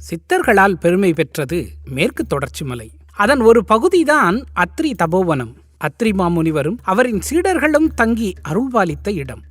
சித்தர்களால் பெருமை பெற்றது மேற்கு தொடர்ச்சி மலை. அதன் ஒரு பகுதிதான் அத்ரி தபோவனம். அத்ரி மாமுனிவரும் அவரின் சீடர்களும் தங்கி அருள்பாலித்த இடம்.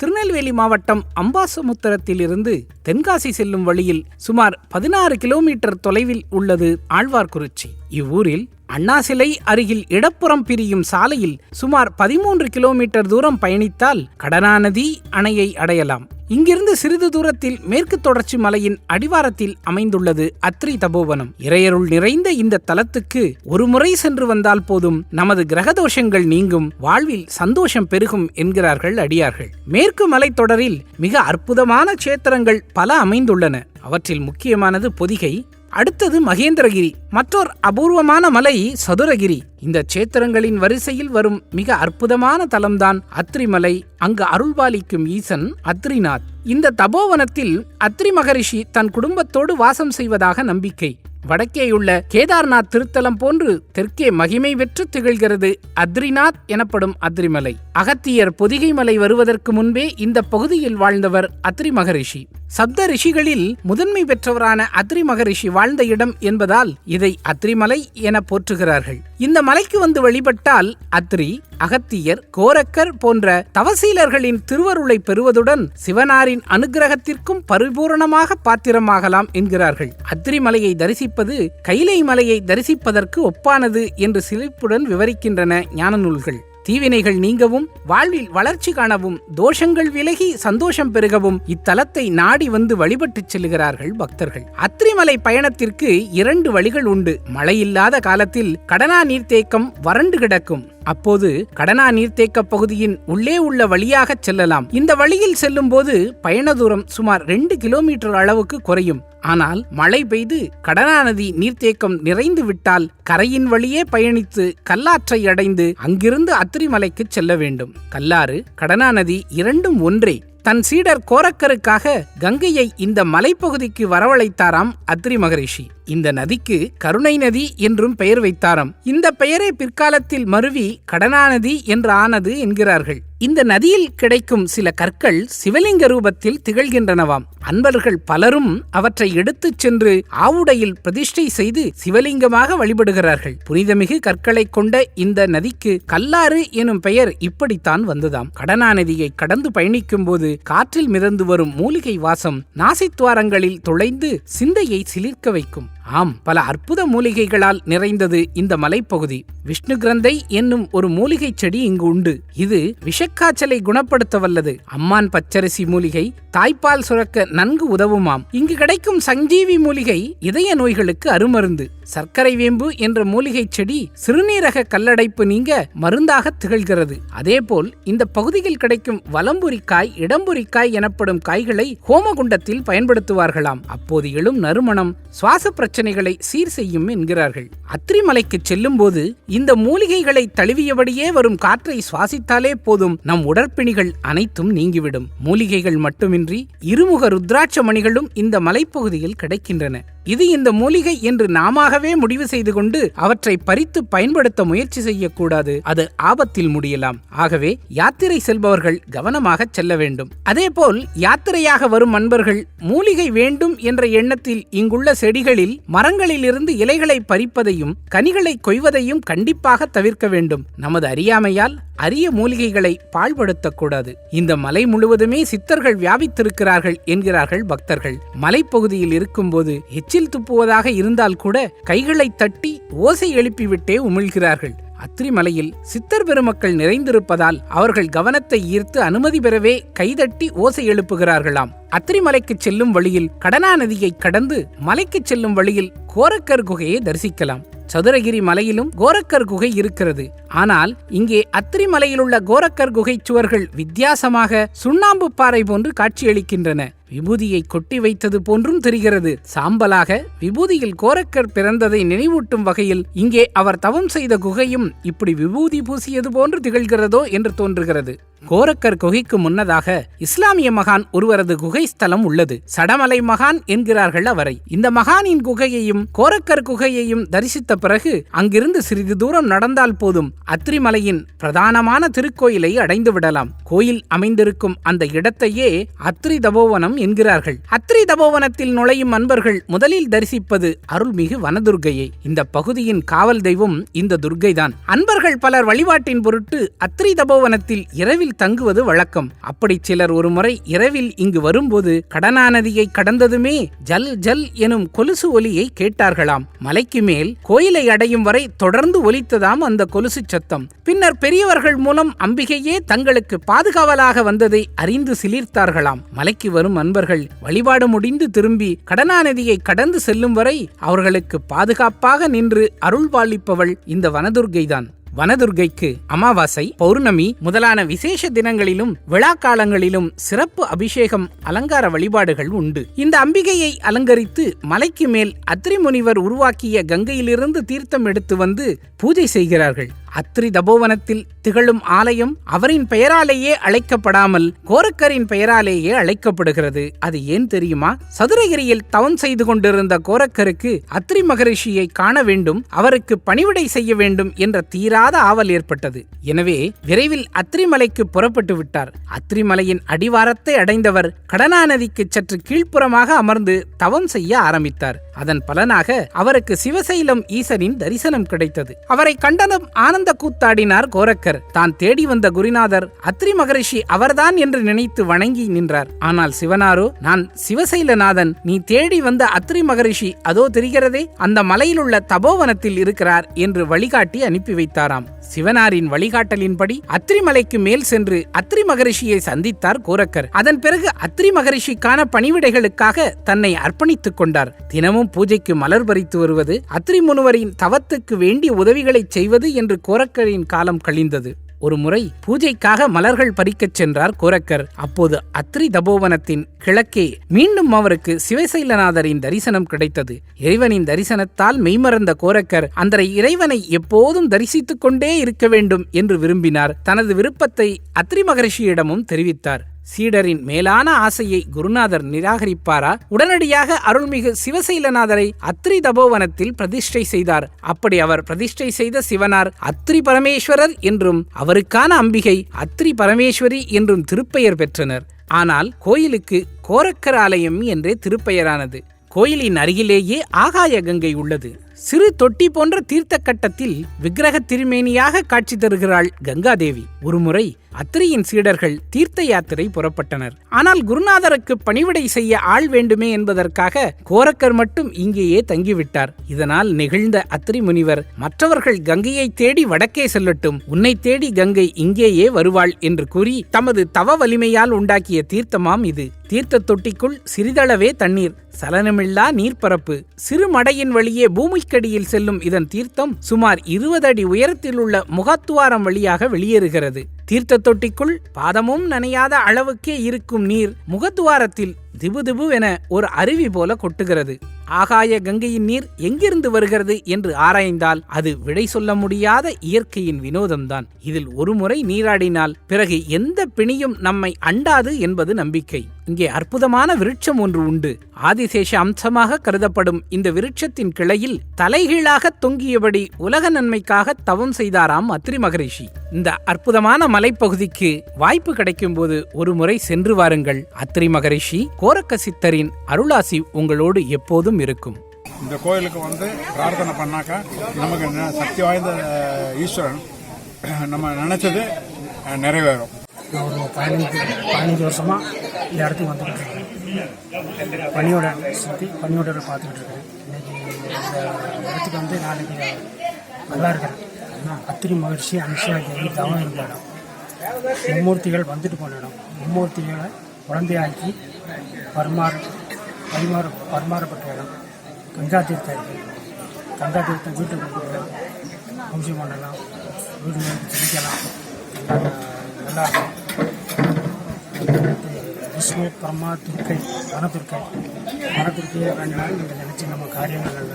திருநெல்வேலி மாவட்டம் அம்பாசமுத்திரத்திலிருந்து தென்காசி செல்லும் வழியில் சுமார் 16 கிலோமீட்டர் தொலைவில் உள்ளது ஆழ்வார்குறிச்சி. இவ்வூரில் அண்ணா சிலை அருகில் இடப்புறம் பிரியும் சாலையில் சுமார் 13 கிலோமீட்டர் தூரம் பயணித்தால் கடனா நதி அணையை அடையலாம். இங்கிருந்து சிறிது தூரத்தில் மேற்கு தொடர்ச்சி மலையின் அடிவாரத்தில் அமைந்துள்ளது அத்ரி தபோவனம். இறையருள் நிறைந்த இந்த தலத்துக்கு ஒரு முறை சென்று வந்தால் போதும், நமது கிரகதோஷங்கள் நீங்கும், வாழ்வில் சந்தோஷம் பெருகும் என்கிறார்கள் அடியார்கள். மேற்கு மலைத்தொடரில் மிக அற்புதமான க்ஷேத்திரங்கள் பல அமைந்துள்ளன. அவற்றில் முக்கியமானது பொதிகை, அடுத்தது மகேந்திரகிரி, மற்றொரு அபூர்வமான மலை சதுரகிரி. இந்த க்ஷேத்திரங்களின் வரிசையில் வரும் மிக அற்புதமான தலம்தான் அத்ரிமலை. அங்கு அருள்பாலிக்கும் ஈசன் அத்ரிநாத். இந்த தபோவனத்தில் அத்ரி மகரிஷி தன் குடும்பத்தோடு வாசம் செய்வதாக நம்பிக்கை. வடக்கேயுள்ள கேதார்நாத் திருத்தலம் போன்று தெற்கே மகிமை பெற்று திகழ்கிறது அத்ரிநாத் எனப்படும் அத்ரிமலை. அகத்தியர் பொதிகை மலை வருவதற்கு முன்பே இந்த பகுதியில் வாழ்ந்தவர் அத்ரி மகரிஷி. சப்த ரிஷிகளில் முதன்மை பெற்றவரான அத்ரி மகரிஷி வாழ்ந்த இடம் என்பதால் இதை அத்ரிமலை என போற்றுகிறார்கள். இந்த மலைக்கு வந்து வழிபட்டால் அத்ரி, அகத்தியர், கோரக்கர் போன்ற தவசீலர்களின் திருவருளை பெறுவதுடன் சிவனாரின் அனுகிரகத்திற்கும் பரிபூரணமாக பாத்திரமாகலாம் என்கிறார்கள். அத்ரி மலையை தரிசிப்பது கைலை மலையை தரிசிப்பதற்கு ஒப்பானது என்று சிலிப்புடன் விவரிக்கின்றன ஞான நூல்கள். தீவினைகள் நீங்கவும், வாழ்வில் வளர்ச்சி காணவும், தோஷங்கள் விலகி சந்தோஷம் பெருகவும் இத்தலத்தை நாடி வந்து வழிபட்டுச் செல்கிறார்கள் பக்தர்கள். அத்ரிமலை பயணத்திற்கு 2 வழிகள் உண்டு. மழையில்லாத காலத்தில் கடனா நீர்த்தேக்கம் வறண்டு கிடக்கும். அப்போது கடனா நீர்த்தேக்க பகுதியின் உள்ளே உள்ள வழியாக செல்லலாம். இந்த வழியில் செல்லும் போது பயண தூரம் சுமார் 2 கிலோமீட்டர் அளவுக்கு குறையும். ஆனால் மழை பெய்து கடனா நதி நீர்த்தேக்கம் நிறைந்து விட்டால் கரையின் வழியே பயணித்து கல்லாற்றை அடைந்து அங்கிருந்து அத்ரிமலைக்கு செல்ல வேண்டும். கல்லாறு, கடனா நதி இரண்டும் ஒன்றே. தன் சீடர் கோரக்கருக்காக கங்கையை இந்த மலைப்பகுதிக்கு வரவழைத்தாராம் அத்ரி மகரிஷி. இந்த நதிக்கு கருணை நதி என்றும் பெயர் வைத்தாராம். இந்த பெயரை பிற்காலத்தில் மருவி கடனா நதி என்று ஆனது என்கிறார்கள். இந்த நதியில் கிடைக்கும் சில கற்கள் சிவலிங்க ரூபத்தில் திகழ்கின்றனவாம். அன்பர்கள் பலரும் அவற்றை எடுத்துச் சென்று ஆவுடையில் பிரதிஷ்டை செய்து சிவலிங்கமாக வழிபடுகிறார்கள். புனிதமிகு கற்களை கொண்ட இந்த நதிக்கு கல்லாறு எனும் பெயர் இப்படித்தான் வந்ததாம். கடனா நதியை கடந்து பயணிக்கும் போது காற்றில் மிதந்து வரும் மூலிகை வாசம் நாசித்துவாரங்களில் துளைந்து சிந்தையை சிலிர்க்க வைக்கும். ஆம், பல அற்புத மூலிகைகளால் நிறைந்தது இந்த மலைப்பகுதி. விஷ்ணு கிரந்தை என்னும் ஒரு மூலிகை செடி இங்கு உண்டு. இது விஷக்காய்ச்சலை குணப்படுத்த வல்லது. அம்மான் பச்சரிசி மூலிகை தாய்ப்பால் சுரக்க நன்கு உதவுமாம். இங்கு கிடைக்கும் சஞ்சீவி மூலிகை இதய நோய்களுக்கு அருமருந்து. சர்க்கரை வேம்பு என்ற மூலிகை செடி சிறுநீரக கல்லடைப்பு நீங்க மருந்தாக திகழ்கிறது. அதேபோல் இந்த பகுதியில் கிடைக்கும் வலம்புரிக்காய், இடம்புரிக்காய் எனப்படும் காய்களை ஹோமகுண்டத்தில் பயன்படுத்துவார்களாம். அப்போது எழும் நறுமணம் சுவாச பிரச்சனைகளை சீர் செய்யும் என்கிறார்கள். அத்ரிமலைக்கு செல்லும் போது இந்த மூலிகைகளை தழுவியபடியே வரும் காற்றை சுவாசித்தாலே போதும், நம் உடற்பிணிகள் அனைத்தும் நீங்கிவிடும். மூலிகைகள் மட்டுமின்றி இருமுக ருத்ராட்ச மணிகளும் இந்த மலைப்பகுதியில் கிடைக்கின்றன. இது இந்த மூலிகை என்று நாமாகவே முடிவு செய்து கொண்டு அவற்றை பறித்து பயன்படுத்த முயற்சி செய்யக்கூடாது. அது ஆபத்தில் முடியலாம். ஆகவே யாத்திரை செல்பவர்கள் கவனமாக செல்ல வேண்டும். அதேபோல் யாத்திரையாக வரும் அன்பர்கள் மூலிகை வேண்டும் என்ற எண்ணத்தில் இங்குள்ள செடிகளில் மரங்களில் இருந்து இலைகளை பறிப்பதையும் கனிகளை கொய்வதையும் கண்டிப்பாக தவிர்க்க வேண்டும். நமது அறியாமையால் அரிய மூலிகைகளை பாழ்படுத்தக்கூடாது. இந்த மலை முழுவதுமே சித்தர்கள் வியாபித்திருக்கிறார்கள் என்கிறார்கள் பக்தர்கள். மலைப்பகுதியில் இருக்கும்போது எச்சில் துப்புவதாக இருந்தால் கூட கைகளை தட்டி ஓசை எழுப்பிவிட்டே உமிழ்கிறார்கள். அத்ரிமலையில் சித்தர் பெருமக்கள் நிறைந்திருப்பதால் அவர்கள் கவனத்தை ஈர்த்து அனுமதி பெறவே கைதட்டி ஓசை எழுப்புகிறார்களாம். அத்ரிமலைக்கு செல்லும் வழியில் கடனா நதியை கடந்து மலைக்கு செல்லும் வழியில் கோரக்கர் குகையை தரிசிக்கலாம். சதுரகிரி மலையிலும் கோரக்கர் குகை இருக்கிறது. ஆனால் இங்கே அத்ரிமலையில் உள்ள கோரக்கர் குகை சுவர்கள் வித்தியாசமாக சுண்ணாம்பு பாறை போன்று காட்சியளிக்கின்றன. விபூதியை கொட்டி வைத்தது போன்றும் தெரிகிறது. சாம்பலாக விபூதியில் கோரக்கர் பிறந்ததை நினைவூட்டும் வகையில் இங்கே அவர் தவம் செய்த குகையும் இப்படி விபூதி பூசியது போன்று திகழ்கிறதோ என்று தோன்றுகிறது. கோரக்கர் குகைக்கு முன்னதாக இஸ்லாமிய மகான் ஒருவரது குகை ஸ்தலம் உள்ளது. சடமலை மகான் என்கிறார்கள் அவரை. இந்த மகானின் குகையையும் கோரக்கர் குகையையும் தரிசித்த பிறகு அங்கிருந்து சிறிது தூரம் நடந்தால் போதும் அத்திரி மலையின் பிரதானமான திருக்கோயிலை அடைந்து விடலாம். கோயில் அமைந்திருக்கும் அந்த இடத்தையே அத்திரி தபோவனம் என்கிறார்கள். அத்திரி தபோவனத்தில் நுழையும் அன்பர்கள் முதலில் தரிசிப்பது அருள்மிகு வனதுர்க்கையை. இந்த பகுதியின் காவல் தெய்வம் இந்த துர்க்கைதான். அன்பர்கள் பலர் வழிபாட்டின் பொருட்டு அத்திரி தபோவனத்தில் இரவில் தங்குவது வழக்கம். அப்படி சிலர் ஒருமுறை இரவில் இங்கு வரும்போது கடனா நதியை கடந்ததுமே ஜல் ஜல் எனும் கொலுசு ஒலியை கேட்டார்களாம். மலைக்கு மேல் கோயிலை அடையும் வரை தொடர்ந்து ஒலித்ததாம் அந்த கொலுசு சத்தம். பின்னர் பெரியவர்கள் மூலம் அம்பிகையே தங்களுக்கு பாதுகாவலாக வந்ததை அறிந்து சிலிர்த்தார்களாம். மலைக்கு வரும் அன்பர்கள் வழிபாடு முடிந்து திரும்பி கடனா நதியை கடந்து செல்லும் வரை அவர்களுக்கு பாதுகாப்பாக நின்று அருள்பாலிப்பவள் இந்த வனதுர்க்கைதான். வனதுர்க்கைக்கு அமாவாசை, பௌர்ணமி முதலான விசேஷ தினங்களிலும் விழா காலங்களிலும் சிறப்பு அபிஷேகம், அலங்கார வழிபாடுகள் உண்டு. இந்த அம்பிகையை அலங்கரித்து மலைக்கு மேல் அத்திரி முனிவர் உருவாக்கிய கங்கையிலிருந்து தீர்த்தம் எடுத்து வந்து பூஜை செய்கிறார்கள். அத்திரி தபோவனத்தில் திகழும் ஆலயம் அவரின் பெயராலேயே அழைக்கப்படாமல் கோரக்கரின் பெயராலேயே அழைக்கப்படுகிறது. அது ஏன் தெரியுமா? சதுரகிரியில் தவம் செய்து கொண்டிருந்த கோரக்கருக்கு அத்திரி மகரிஷியை காண வேண்டும், அவருக்கு பணிவிடை செய்ய வேண்டும் என்ற தீராத ஆவல் ஏற்பட்டது. எனவே விரைவில் அத்திரி மலைக்கு புறப்பட்டு விட்டார். அத்திரி மலையின் அடிவாரத்தை அடைந்தவர் கடனா நதிக்கு சற்று கீழ்ப்புறமாக அமர்ந்து தவம் செய்ய ஆரம்பித்தார். அதன் பலனாக அவருக்கு சிவசைலம் ஈசனின் தரிசனம் கிடைத்தது. அவரை கண்டனம் ஆனந்த கூத்தாடினார் கோரக்கர். தான் தேடி வந்த குருநாதர் அத்திரி மகரிஷி அவர்தான் என்று நினைத்து வணங்கி நின்றார். ஆனால் சிவனாரோ, நான் சிவசைலநாதன், நீ தேடி வந்த அத்திரி மகரிஷி அதோ தெரிகிறதே, அந்த மலையில் உள்ள தபோவனத்தில் இருக்கிறார் என்று வழிகாட்டி அனுப்பி வைத்தாராம். சிவனாரின் வழிகாட்டலின்படி அத்திரி மலைக்கு மேல் சென்று அத்திரி மகரிஷியை சந்தித்தார் கோரக்கர். அதன் பிறகு அத்திரி மகரிஷிக்கான பணிவிடைகளுக்காக தன்னை அர்ப்பணித்துக் கொண்டார். தினமும் பூஜைக்கு மலர் பறித்து வருவது, அத்திரி முனிவரின் தவத்துக்கு வேண்டிய உதவிகளை செய்வது என்று கோரக்கரின் காலம் கழிந்தது. ஒரு முறை பூஜைக்காக மலர்கள் பறிக்கச் சென்றார் கோரக்கர். அப்போது அத்திரி தபோவனத்தின் கிழக்கே மீண்டும் அவருக்கு சிவசைலநாதரின் தரிசனம் கிடைத்தது. இறைவனின் தரிசனத்தால் மெய்மறந்த கோரக்கர் அந்த இறைவனை எப்போதும் தரிசித்துக் கொண்டே இருக்க வேண்டும் என்று விரும்பினார். தனது விருப்பத்தை அத்திரி மகரிஷியிடமும் தெரிவித்தார். சீடரின் மேலான ஆசையை குருநாதர் நிராகரிப்பாரா? உடனடியாக அருள்மிகு சிவசைலநாதரை அத்திரி தபோவனத்தில் பிரதிஷ்டை செய்தார். அப்படி அவர் பிரதிஷ்டை செய்த சிவனார் அத்திரி பரமேஸ்வரர் என்றும் அவருக்கான அம்பிகை அத்திரி பரமேஸ்வரி என்றும் திருப்பெயர் பெற்றனர். ஆனால் கோயிலுக்கு கோரக்கர் ஆலயம் என்றே திருப்பெயரானது. கோயிலின் அருகிலேயே ஆகாய கங்கை உள்ளது. சிறு தொட்டி போன்ற தீர்த்த கட்டத்தில் விக்கிரக திருமேனியாக காட்சி தருகிறாள் கங்காதேவி. ஒருமுறை அத்திரியின் சீடர்கள் தீர்த்த யாத்திரை புறப்பட்டனர். ஆனால் குருநாதருக்கு பணிவிடை செய்ய ஆள் வேண்டுமே என்பதற்காக கோரக்கர் மட்டும் இங்கேயே தங்கிவிட்டார். இதனால் நெகிழ்ந்த அத்திரி முனிவர், மற்றவர்கள் கங்கையை தேடி வடக்கே செல்லட்டும், உன்னை தேடி கங்கை இங்கேயே வருவாள் என்று கூறி தமது தவ வலிமையால் உண்டாக்கிய தீர்த்தமாம் இது. தீர்த்த தொட்டிக்குள் சிறிதளவே தண்ணீர், சலனமில்லா நீர்ப்பரப்பு. சிறு மடையின் வழியே பூமிக்கடியில் செல்லும் இதன் தீர்த்தம் சுமார் 20 அடி உயரத்தில் உள்ள முகத்துவாரம் வழியாக வெளியேறுகிறது. தீர்த்த தொட்டிக்குள் பாதமும் நனையாத அளவுக்கே இருக்கும் நீர் முகத்துவாரத்தில் திபு திபு என ஒரு அருவி போல கொட்டுகிறது. ஆகாய கங்கையின் நீர் எங்கிருந்து வருகிறது என்று ஆராய்ந்தால் அது விடை சொல்ல முடியாத இயற்கையின் வினோதம்தான். இதில் ஒரு முறை நீராடினால் பிறகு எந்த பிணியும் நம்மை அண்டாது என்பது நம்பிக்கை. இங்கே அற்புதமான விருட்சம் ஒன்று உண்டு. ஆதிசேஷ அம்சமாக கருதப்படும் இந்த விருட்சத்தின் கிளையில் தலைகீழாக தொங்கியபடி உலக நன்மைக்காக தவம் செய்தாராம் அத்திரி மகரிஷி. இந்த அற்புதமான மலைப்பகுதிக்கு வாய்ப்பு கிடைக்கும் போது ஒரு முறை சென்று வாருங்கள். அத்திரி மகரிஷி கோரக்க சித்தரின் அருளாசி உங்களோடு எப்போதும் இருக்கும். இந்த கோயிலுக்கு வந்து பிரார்த்தனை பண்ணாக்கா நமக்கு சக்தி வாய்ந்த ஈஸ்வரன் நம்ம நினைச்சது நிறைவேறும். நான் ஒரு 15 வருஷமாக இந்த இடத்துக்கு வந்துக்கிட்டு இருக்கேன். பணியோட சுற்றி பணியோட பார்த்துக்கிட்டு இருக்கேன். இன்னைக்கு இந்த இடத்துக்கு வந்து நாளைக்கு நல்லா இருக்கிறேன். அத்திரி மகிழ்ச்சி அனுஷாக்கி தவம் இருந்த இடம், மும்மூர்த்திகள் வந்துட்டு போன இடம், மும்மூர்த்திகளை குழந்தையாக்கி பரிமாறப்பட்ட இடம். கங்கா தீர்த்தம் இருக்குது. கங்கா தீர்த்தம் வீட்டுக்கு கொடுக்கலாம், பூஜை பண்ணலாம், வீடு செஞ்சிக்கலாம், நல்லா இருக்கும். விஷ்ணு பிரம்மா துர்க்கை வனதுர்க்கையை வேண்டாம் நீங்கள் நினச்சி நம்ம காரியங்கள்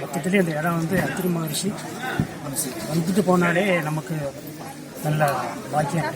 மொத்தத்துலேயே அந்த இடம் வந்து அத்திரி மகரிஷி வந்துட்டு போனாலே நமக்கு நல்ல பாக்கியம்.